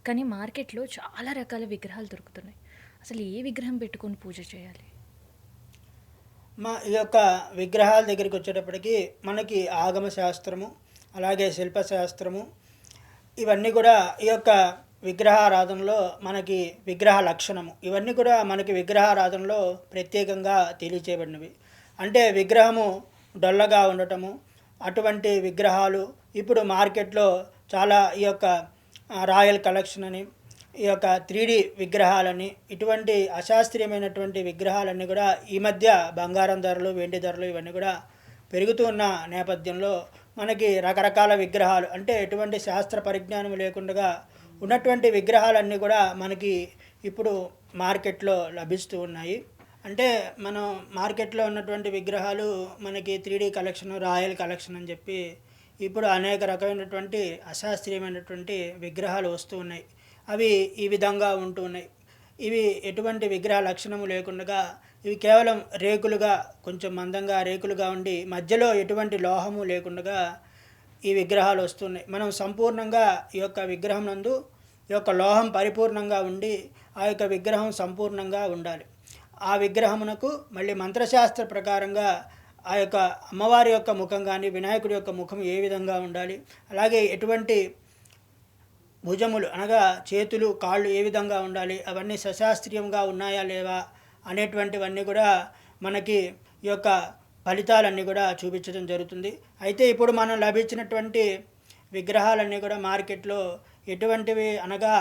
కానీ మార్కెట్‌లో చాలా రకాల విగ్రహాలు దొరుకుతున్నాయి. అసలు ఏ విగ్రహం పెట్టుకొని పూజ చేయాలి? ఈ యొక్క విగ్రహాల దగ్గరికొచ్చేటప్పటికి మనకి ఆగమ శాస్త్రము, అలాగే శిల్పశాస్త్రము ఇవన్నీ కూడా ఈ యొక్క విగ్రహారాధనలో మనకి విగ్రహ లక్షణము. ఇవన్నీ కూడా మనకి విగ్రహారాధనలో ప్రత్యేకంగా తెలియచేయబడినవి. అంటే విగ్రహము డొల్లగా ఉండటము, అటువంటి విగ్రహాలు ఇప్పుడు మార్కెట్‌లో చాలా ఈ యొక్క రాయల్ కలెక్షన్ అని, ఈ యొక్క 3D విగ్రహాలని, ఇటువంటి అశాస్త్రీయమైనటువంటి విగ్రహాలన్నీ కూడా ఈ మధ్య బంగారం ధరలు, వెండి ధరలు ఇవన్నీ కూడా పెరుగుతూ ఉన్న నేపథ్యంలో మనకి రకరకాల విగ్రహాలు అంటే ఎటువంటి శాస్త్ర పరిజ్ఞానం లేకుండా ఉన్నటువంటి విగ్రహాలన్నీ కూడా మనకి ఇప్పుడు మార్కెట్‌లో లభిస్తూ ఉన్నాయి. అంటే మనం మార్కెట్‌లో ఉన్నటువంటి విగ్రహాలు మనకి 3D కలెక్షన్, రాయల్ కలెక్షన్ అని చెప్పి ఇప్పుడు అనేక రకమైనటువంటి అశాస్త్రీయమైనటువంటి విగ్రహాలు వస్తూ ఉన్నాయి. అవి ఈ విధంగా ఉంటూ ఉన్నాయి. ఇవి ఎటువంటి విగ్రహ లక్షణము లేకుండగా ఇవి కేవలం రేకులుగా కొంచెం మందంగా రేకులుగా ఉండి మధ్యలో ఎటువంటి లోహము లేకుండగా ఈ విగ్రహాలు వస్తున్నాయి. మనం సంపూర్ణంగా ఈ యొక్క విగ్రహం నందు ఈ యొక్క లోహం పరిపూర్ణంగా ఉండి ఆ యొక్క విగ్రహం సంపూర్ణంగా ఉండాలి. ఆ విగ్రహమునకు మళ్ళీ మంత్రశాస్త్ర ప్రకారంగా ఆ యొక్క అమ్మవారి యొక్క ముఖం గానీ, వినాయకుడి యొక్క ముఖం ఏ విధంగా ఉండాలి, అలాగే ఎటువంటి భుజములు అనగా చేతులు, కాళ్ళు ఏ విధంగా ఉండాలి, అవన్నీ సశాస్త్రీయంగా ఉన్నాయా లేవా అనేటువంటివన్నీ కూడా మనకి ఈ యొక్క ఫలితాలన్నీ కూడా చూపించడం జరుగుతుంది. అయితే ఇప్పుడు మనం లభించినటువంటి విగ్రహాలన్నీ కూడా మార్కెట్‌లో ఎటువంటివి అనగా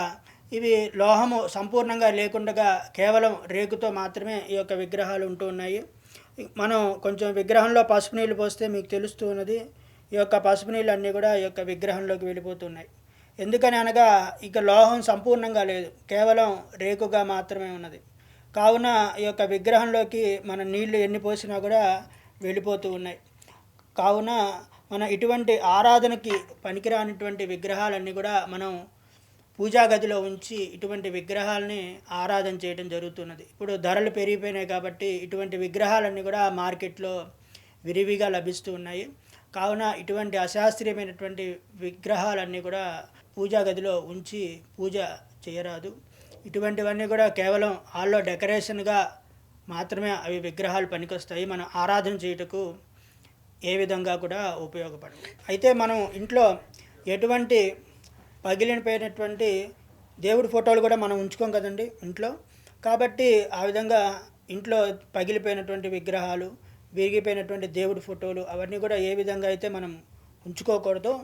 ఇవి లోహము సంపూర్ణంగా లేకుండగా కేవలం రేకుతో మాత్రమే ఈ యొక్క విగ్రహాలు ఉంటూ ఉన్నాయి. మనం కొంచెం విగ్రహంలో పసుపు నీళ్ళు పోస్తే మీకు తెలుస్తూ ఉన్నది. ఈ యొక్క పసుపు నీళ్ళన్నీ కూడా ఈ యొక్క విగ్రహంలోకి వెళ్ళిపోతున్నాయి. ఎందుకని అనగా ఇక లోహం సంపూర్ణంగా లేదు. కేవలం రేకుగా మాత్రమే ఉన్నది. కావున ఈ యొక్క విగ్రహంలోకి మనం నీళ్లు ఎన్ని పోసినా కూడా వెళ్ళిపోతూ ఉన్నాయి. కావున మనం ఇటువంటి ఆరాధనకి పనికిరానటువంటి విగ్రహాలన్నీ కూడా మనం పూజా గదిలో ఉంచి ఇటువంటి విగ్రహాలని ఆరాధన చేయడం జరుగుతున్నది. ఇప్పుడు ధరలు పెరిగిపోయినాయి కాబట్టి ఇటువంటి విగ్రహాలన్నీ కూడా మార్కెట్‌లో విరివిగా లభిస్తూ ఉన్నాయి. కావున ఇటువంటి అశాస్త్రీయమైనటువంటి విగ్రహాలన్నీ కూడా పూజా గదిలో ఉంచి పూజ చేయరాదు. ఇటువంటివన్నీ కూడా కేవలం హాల్‌లో డెకరేషన్‌గా మాత్రమే అవి విగ్రహాలు పనికొస్తాయి. మనం ఆరాధన చేయుటకు ఏ విధంగా కూడా ఉపయోగపడవు. అయితే మనం ఇంట్లో ఎటువంటి పగిలిపోయినటువంటి దేవుడి ఫోటోలు కూడా మనం ఉంచుకోం కదండీ ఇంట్లో. కాబట్టి ఆ విధంగా ఇంట్లో పగిలిపోయినటువంటి విగ్రహాలు, విరిగిపోయినటువంటి దేవుడి ఫోటోలు అవన్నీ కూడా ఏ విధంగా అయితే మనం ఉంచుకోకూడదో